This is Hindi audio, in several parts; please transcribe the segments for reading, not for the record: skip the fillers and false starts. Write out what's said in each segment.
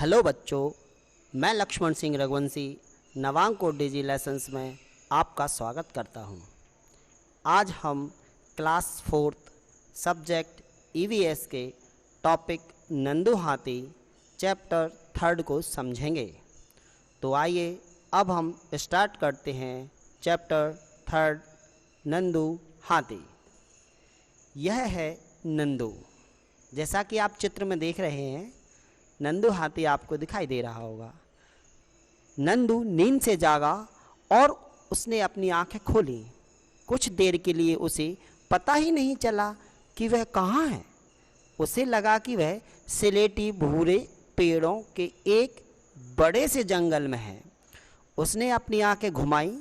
हेलो बच्चों, मैं लक्ष्मण सिंह रघुवंशी नवांग कोड डिजी लेसन्स में आपका स्वागत करता हूं। आज हम क्लास 4th सब्जेक्ट ईवीएस के टॉपिक नंदू हाथी चैप्टर 3 को समझेंगे। तो आइए अब हम स्टार्ट करते हैं चैप्टर 3 नंदू हाथी। यह है नंदू। जैसा कि आप चित्र में देख रहे हैं, नंदू हाथी आपको दिखाई दे रहा होगा। नंदू नींद से जागा और उसने अपनी आंखें खोली। कुछ देर के लिए उसे पता ही नहीं चला कि वह कहाँ है। उसे लगा कि वह स्लेटी भूरे पेड़ों के एक बड़े से जंगल में है। उसने अपनी आंखें घुमाई,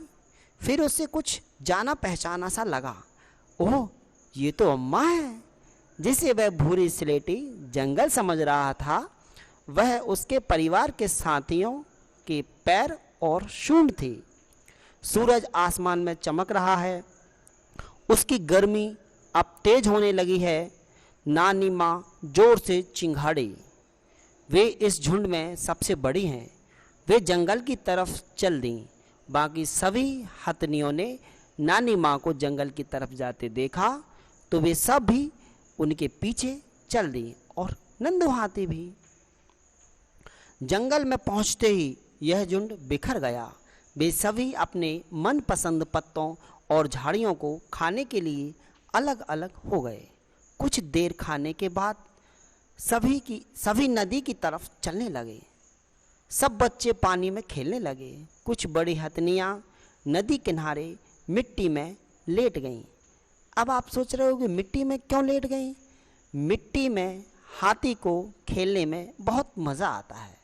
फिर उसे कुछ जाना पहचाना सा लगा। ओह, ये तो अम्मा है। जिसे वह भूरी स्लेटी जंगल समझ रहा था, वह उसके परिवार के साथियों के पैर और सूंड थी। सूरज आसमान में चमक रहा है। उसकी गर्मी अब तेज होने लगी है। नानी माँ जोर से चिंघाड़ी। वे इस झुंड में सबसे बड़ी हैं। वे जंगल की तरफ चल दीं। बाकी सभी हथनियों ने नानी माँ को जंगल की तरफ जाते देखा तो वे सब भी उनके पीछे चल दी, और नंदू हाथी भी। जंगल में पहुंचते ही यह झुंड बिखर गया। वे सभी अपने मनपसंद पत्तों और झाड़ियों को खाने के लिए अलग अलग हो गए। कुछ देर खाने के बाद सभी नदी की तरफ चलने लगे। सब बच्चे पानी में खेलने लगे। कुछ बड़ी हथनियाँ नदी किनारे मिट्टी में लेट गईं। अब आप सोच रहे हो कि मिट्टी में क्यों लेट गईं? मिट्टी में हाथी को खेलने में बहुत मज़ा आता है,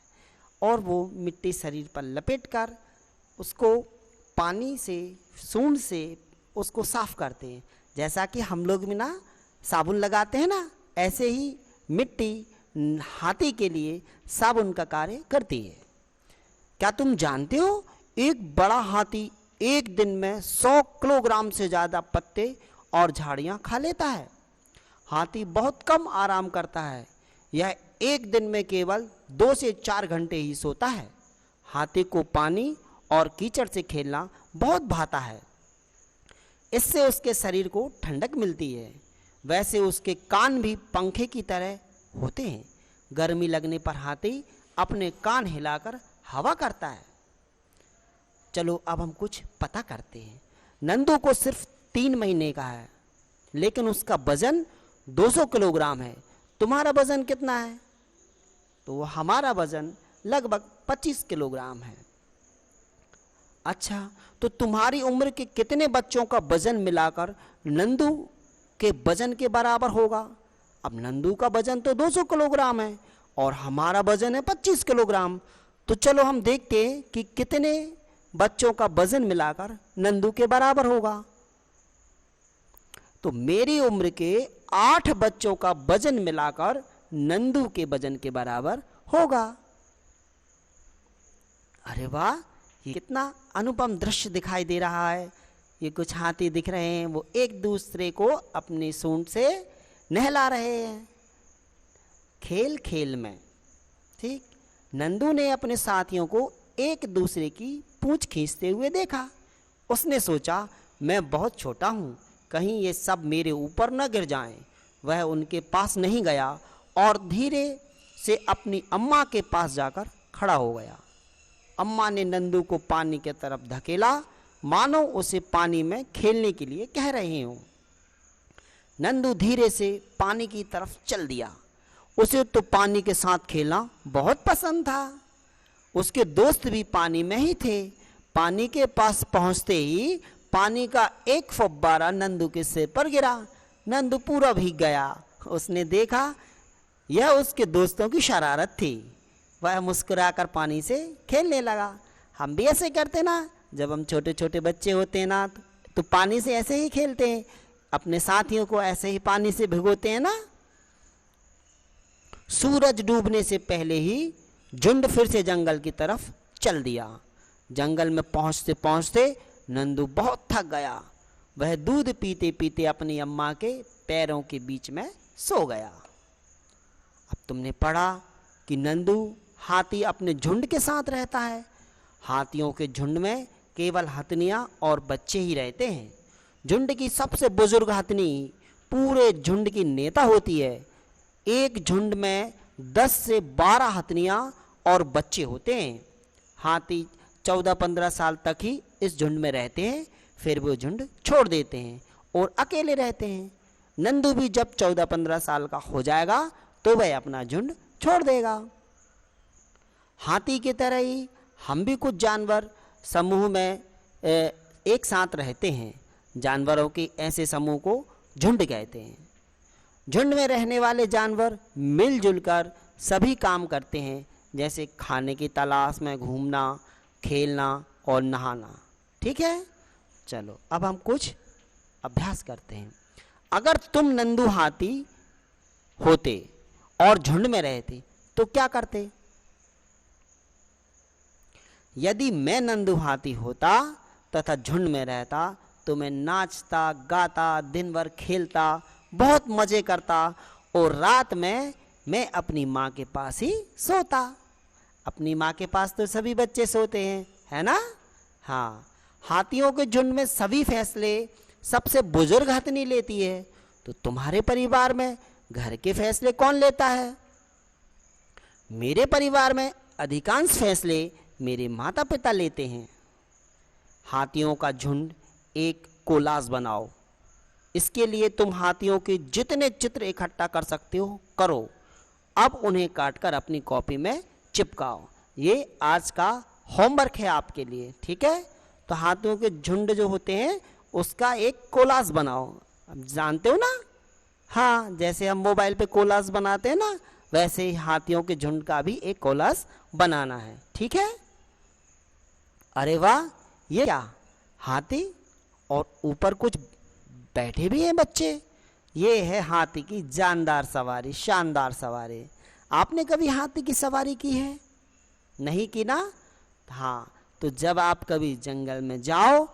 और वो मिट्टी शरीर पर लपेटकर उसको पानी से, सूंड से उसको साफ करते हैं। जैसा कि हम लोग भी ना साबुन लगाते हैं ना, ऐसे ही मिट्टी हाथी के लिए साबुन का कार्य करती है। क्या तुम जानते हो, एक बड़ा हाथी एक दिन में 100 किलोग्राम से ज़्यादा पत्ते और झाड़ियाँ खा लेता है। हाथी बहुत कम आराम करता है। यह एक दिन में केवल 2 से 4 घंटे ही सोता है। हाथी को पानी और कीचड़ से खेलना बहुत भाता है। इससे उसके शरीर को ठंडक मिलती है। वैसे उसके कान भी पंखे की तरह होते हैं। गर्मी लगने पर हाथी अपने कान हिलाकर हवा करता है। चलो अब हम कुछ पता करते हैं। नंदू को सिर्फ 3 महीने का है, लेकिन उसका वजन 200 किलोग्राम है। तुम्हारा वजन कितना है? तो हमारा वजन लगभग 25 किलोग्राम है। अच्छा, तो तुम्हारी उम्र के कितने बच्चों का वजन मिलाकर नंदू के वजन के बराबर होगा? अब नंदू का वजन तो 200 किलोग्राम है और हमारा वजन है 25 किलोग्राम। तो चलो हम देखते हैं कि कितने बच्चों का वजन मिलाकर नंदू के बराबर होगा। तो मेरी उम्र के 8 बच्चों का वजन मिलाकर नंदू के वजन के बराबर होगा। अरे वाह, ये कितना अनुपम दृश्य दिखाई दे रहा है। ये कुछ हाथी दिख रहे हैं, वो एक दूसरे को अपनी सूंड से नहला रहे हैं। खेल खेल में, ठीक, नंदू ने अपने साथियों को एक दूसरे की पूंछ खींचते हुए देखा। उसने सोचा, मैं बहुत छोटा हूँ, कहीं ये सब मेरे ऊपर न गिर जाएं। वह उनके पास नहीं गया और धीरे से अपनी अम्मा के पास जाकर खड़ा हो गया। अम्मा ने नंदू को पानी की तरफ धकेला, मानो उसे पानी में खेलने के लिए कह रहे हों। नंदू धीरे से पानी की तरफ चल दिया। उसे तो पानी के साथ खेलना बहुत पसंद था। उसके दोस्त भी पानी में ही थे। पानी के पास पहुंचते ही पानी का एक फव्वारा नंदू के सिर पर गिरा। नंदू पूरा भीग गया। उसने देखा यह उसके दोस्तों की शरारत थी। वह मुस्कुराकर पानी से खेलने लगा। हम भी ऐसे करते ना, जब हम छोटे छोटे बच्चे होते हैं ना, तो पानी से ऐसे ही खेलते हैं। अपने साथियों को ऐसे ही पानी से भिगोते हैं ना। सूरज डूबने से पहले ही झुंड फिर से जंगल की तरफ चल दिया। जंगल में पहुंचते पहुंचते नंदू बहुत थक गया। वह दूध पीते पीते अपनी अम्मा के पैरों के बीच में सो गया। अब तुमने पढ़ा कि नंदू हाथी अपने झुंड के साथ रहता है। हाथियों के झुंड में केवल हथनियाँ और बच्चे ही रहते हैं। झुंड की सबसे बुजुर्ग हथनी पूरे झुंड की नेता होती है। एक झुंड में 10 से 12 हथनियाँ और बच्चे होते हैं। हाथी 14-15 साल तक ही इस झुंड में रहते हैं, फिर वो झुंड छोड़ देते हैं और अकेले रहते हैं। नंदू भी जब 14-15 साल का हो जाएगा तो वह अपना झुंड छोड़ देगा। हाथी की तरह ही हम भी कुछ जानवर समूह में एक साथ रहते हैं। जानवरों के ऐसे समूह को झुंड कहते हैं। झुंड में रहने वाले जानवर मिलजुल कर सभी काम करते हैं, जैसे खाने की तलाश में घूमना, खेलना और नहाना। ठीक है, चलो अब हम कुछ अभ्यास करते हैं। अगर तुम नंदू हाथी होते और झुंड में रहते तो क्या करते? यदि मैं नंदू हाथी होता तथा झुंड में रहता तो मैं नाचता, गाता, दिन भर खेलता, बहुत मजे करता और रात में मैं अपनी माँ के पास ही सोता। अपनी माँ के पास तो सभी बच्चे सोते हैं, है ना? हाँ, हाथियों के झुंड में सभी फैसले सबसे बुजुर्ग हथनी लेती है। तो तुम्हारे परिवार में घर के फैसले कौन लेता है? मेरे परिवार में अधिकांश फैसले मेरे माता पिता लेते हैं। हाथियों का झुंड एक कोलाज बनाओ। इसके लिए तुम हाथियों के जितने चित्र इकट्ठा कर सकते हो करो। अब उन्हें काटकर अपनी कॉपी में चिपकाओ। ये आज का होमवर्क है आपके लिए, ठीक है? तो हाथियों के झुंड जो होते हैं उसका एक कोलाज बनाओ। अब जानते हो ना? हाँ, जैसे हम मोबाइल पे कोलाज बनाते हैं ना, वैसे ही हाथियों के झुंड का भी एक कोलाज बनाना है। ठीक है? अरे वाह, ये क्या हाथी और ऊपर कुछ बैठे भी हैं बच्चे। ये है हाथी की जानदार सवारी, शानदार सवारी। आपने कभी हाथी की सवारी की है? नहीं की ना? हाँ, तो जब आप कभी जंगल में जाओ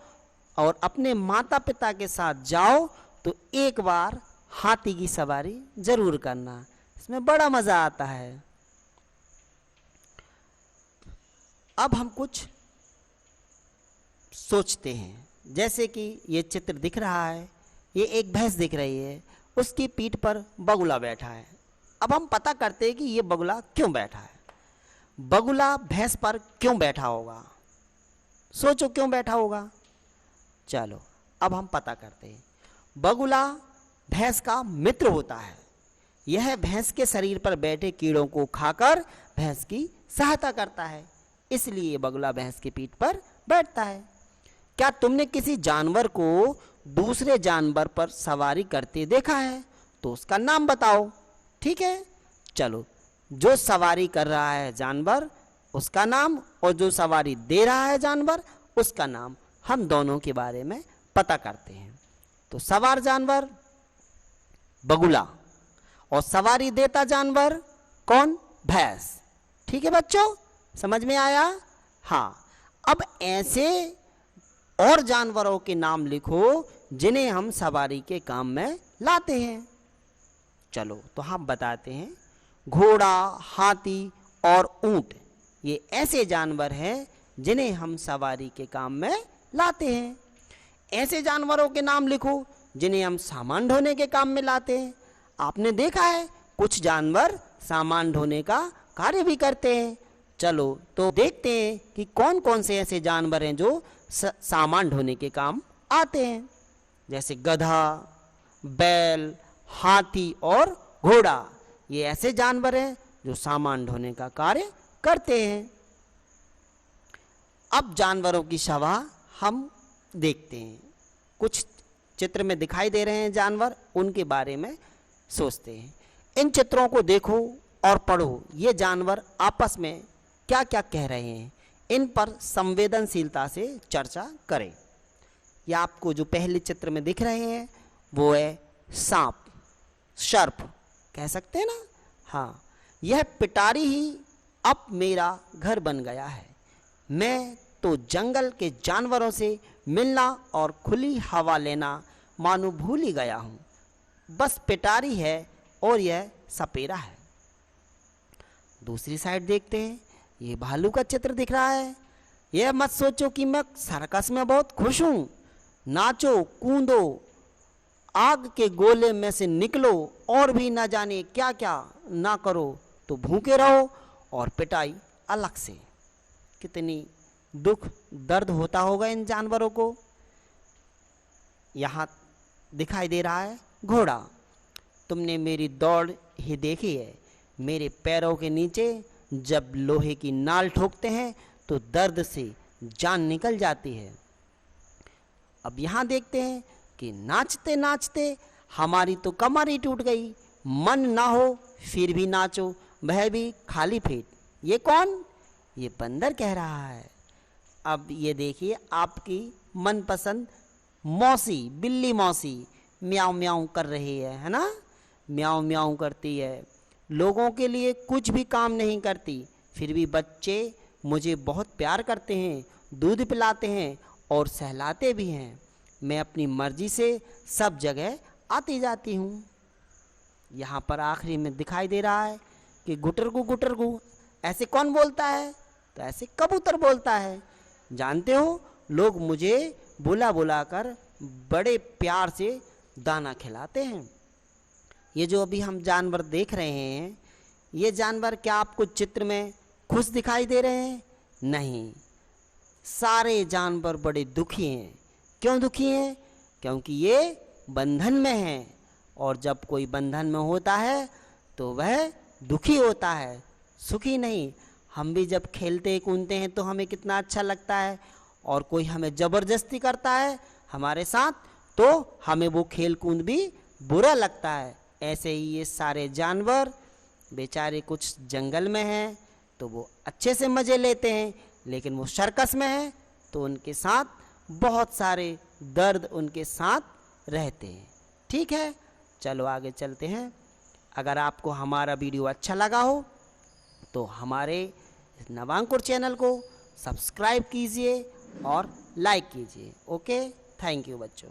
और अपने माता पिता के साथ जाओ तो एक बार हाथी की सवारी जरूर करना, इसमें बड़ा मजा आता है। अब हम कुछ सोचते हैं। जैसे कि ये चित्र दिख रहा है, ये एक भैंस दिख रही है, उसकी पीठ पर बगुला बैठा है। अब हम पता करते हैं कि ये बगुला क्यों बैठा है। बगुला भैंस पर क्यों बैठा होगा? सोचो क्यों बैठा होगा। चलो अब हम पता करते हैं। बगुला भैंस का मित्र होता है। यह भैंस के शरीर पर बैठे कीड़ों को खाकर भैंस की सहायता करता है, इसलिए बगुला भैंस की पीठ पर बैठता है। क्या तुमने किसी जानवर को दूसरे जानवर पर सवारी करते देखा है? तो उसका नाम बताओ। ठीक है, चलो, जो सवारी कर रहा है जानवर उसका नाम और जो सवारी दे रहा है जानवर उसका नाम, हम दोनों के बारे में पता करते हैं। तो सवार जानवर बगुला और सवारी देता जानवर कौन? भैंस। ठीक है बच्चों, समझ में आया? हाँ, अब ऐसे और जानवरों के नाम लिखो जिन्हें हम सवारी के काम में लाते हैं। चलो तो हम बताते हैं। घोड़ा, हाथी और ऊंट ये ऐसे जानवर हैं जिन्हें हम सवारी के काम में लाते हैं। ऐसे जानवरों के नाम लिखो जिन्हें हम सामान ढोने के काम में लाते हैं। आपने देखा है कुछ जानवर सामान ढोने का कार्य भी करते हैं। चलो तो देखते हैं कि कौन कौन से ऐसे जानवर हैं जो सामान ढोने के काम आते हैं। जैसे गधा, बैल, हाथी और घोड़ा, ये ऐसे जानवर हैं जो सामान ढोने का कार्य करते हैं। अब जानवरों की सभा हम देखते हैं। कुछ चित्र में दिखाई दे रहे हैं जानवर, उनके बारे में सोचते हैं। इन चित्रों को देखो और पढ़ो, ये जानवर आपस में क्या क्या कह रहे हैं, इन पर संवेदनशीलता से चर्चा करें। या आपको जो पहले चित्र में दिख रहे हैं वो है सांप, सर्प कह सकते हैं ना। हाँ, यह पिटारी ही अब मेरा घर बन गया है। मैं तो जंगल के जानवरों से मिलना और खुली हवा लेना मानो भूल ही गया हूँ। बस पिटारी है और यह सपेरा है। दूसरी साइड देखते हैं, ये भालू का चित्र दिख रहा है। यह मत सोचो कि मैं सर्कस में बहुत खुश हूँ। नाचो कूदो, आग के गोले में से निकलो और भी ना जाने क्या क्या ना करो तो भूखे रहो और पिटाई अलग से। कितनी दुख दर्द होता होगा इन जानवरों को। यहाँ दिखाई दे रहा है घोड़ा। तुमने मेरी दौड़ ही देखी है, मेरे पैरों के नीचे जब लोहे की नाल ठोकते हैं तो दर्द से जान निकल जाती है। अब यहाँ देखते हैं कि नाचते नाचते हमारी तो कमर ही टूट गई। मन ना हो फिर भी नाचो, वह भी खाली पेट। ये कौन? ये बंदर कह रहा है। अब ये देखिए आपकी मनपसंद मौसी, बिल्ली मौसी म्याऊं म्याऊं कर रही है ना। म्याऊं म्याऊं करती है, लोगों के लिए कुछ भी काम नहीं करती, फिर भी बच्चे मुझे बहुत प्यार करते हैं, दूध पिलाते हैं और सहलाते भी हैं। मैं अपनी मर्जी से सब जगह आती जाती हूँ। यहाँ पर आखिरी में दिखाई दे रहा है कि गुटरगू ऐसे कौन बोलता है? तो ऐसे कबूतर बोलता है। जानते हो, लोग मुझे बुला बुला कर बड़े प्यार से दाना खिलाते हैं। ये जो अभी हम जानवर देख रहे हैं, ये जानवर क्या आपको चित्र में खुश दिखाई दे रहे हैं? नहीं, सारे जानवर बड़े दुखी हैं। क्यों दुखी हैं? क्योंकि ये बंधन में हैं, और जब कोई बंधन में होता है तो वह दुखी होता है, सुखी नहीं। हम भी जब खेलते कूदते हैं तो हमें कितना अच्छा लगता है, और कोई हमें ज़बरदस्ती करता है हमारे साथ तो हमें वो खेल कूद भी बुरा लगता है। ऐसे ही ये सारे जानवर बेचारे कुछ जंगल में हैं तो वो अच्छे से मज़े लेते हैं, लेकिन वो सर्कस में हैं तो उनके साथ बहुत सारे दर्द उनके साथ रहते हैं। ठीक है, चलो आगे चलते हैं। अगर आपको हमारा वीडियो अच्छा लगा हो तो हमारे नवांकुर चैनल को सब्सक्राइब कीजिए और लाइक कीजिए। ओके, थैंक यू बच्चों।